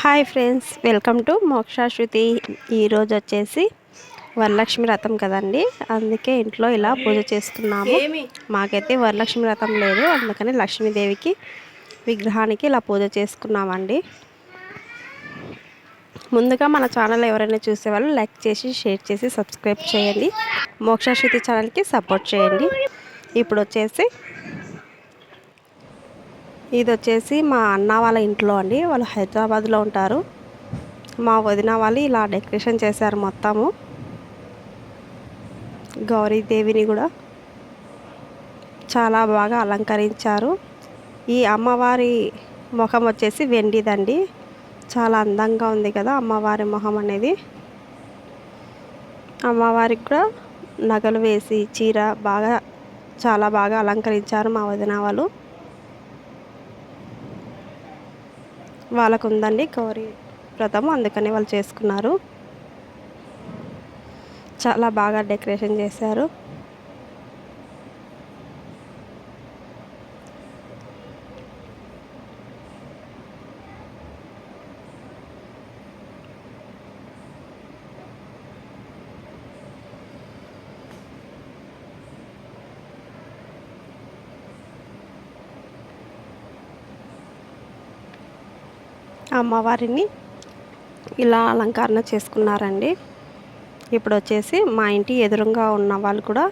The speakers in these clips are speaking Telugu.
హాయ్ ఫ్రెండ్స్, వెల్కమ్ టు మోక్ష శృతి. ఈరోజు వచ్చేసి వరలక్ష్మి వ్రతం కదండి, అందుకే ఇంట్లో ఇలా పూజ చేసుకున్నాము. మాకైతే వరలక్ష్మి వ్రతం లేదు, అందుకని లక్ష్మీదేవికి విగ్రహానికి ఇలా పూజ చేసుకున్నామండి. ముందుగా మన ఛానల్ ఎవరైనా చూసేవాళ్ళు లైక్ చేసి, షేర్ చేసి, సబ్స్క్రైబ్ చేయండి. మోక్ష శృతి ఛానల్కి సపోర్ట్ చేయండి. ఇప్పుడు వచ్చేసి ఇది వచ్చేసి మా అన్న వాళ్ళ ఇంట్లో అండి. వాళ్ళు హైదరాబాద్లో ఉంటారు. మా వదిన వాళ్ళు ఇలా డెకరేషన్ చేశారు. మొత్తము గౌరీదేవిని కూడా చాలా బాగా అలంకరించారు. ఈ అమ్మవారి ముఖం వచ్చేసి వెండిదండి. చాలా అందంగా ఉంది కదా అమ్మవారి మొహం అనేది. అమ్మవారికి కూడా నగలు వేసి చీర చాలా బాగా అలంకరించారు మా వదిన వాళ్ళు. వాళ్ళకు ఉందండి గౌరీ వ్రతము, అందుకని వాళ్ళు చేసుకున్నారు. చాలా బాగా డెకరేషన్ చేశారు. అమ్మవారిని ఇలా అలంకరణ చేసుకున్నారండి. ఇప్పుడు వచ్చేసి మా ఇంటి ఎదురుగా ఉన్న వాళ్ళు కూడా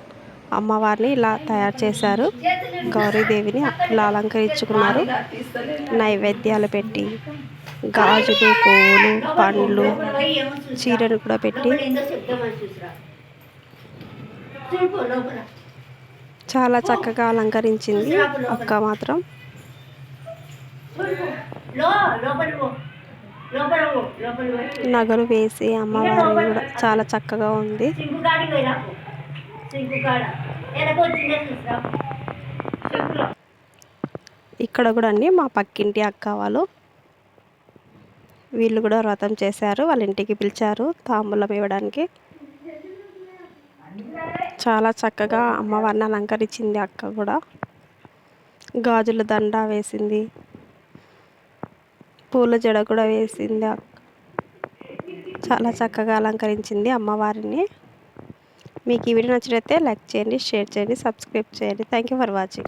అమ్మవారిని ఇలా తయారు చేశారు. గౌరీదేవిని ఇలా అలంకరించుకున్నారు. నైవేద్యాలు పెట్టి, గాజులు, పువ్వులు, పండ్లు, చీరను కూడా పెట్టి చాలా చక్కగా అలంకరించింది అక్క మాత్రం. నగలు వేసి అమ్మవారి కూడా చాలా చక్కగా ఉంది. ఇక్కడ కూడా అండి మా పక్కింటి అక్క వాళ్ళు, వీళ్ళు కూడా వ్రతం చేశారు. వాళ్ళ ఇంటికి పిలిచారు తాంబూలం ఇవ్వడానికి. చాలా చక్కగా అమ్మవారిని అలంకరించింది అక్క కూడా. గాజుల దండ వేసింది, పూల జడ కూడా వేసింది. చాలా చక్కగా అలంకరించింది అమ్మవారిని. మీకు ఈ వీడియో నచ్చినట్లయితే లైక్ చేయండి, షేర్ చేయండి, సబ్స్క్రైబ్ చేయండి. Thank you for watching.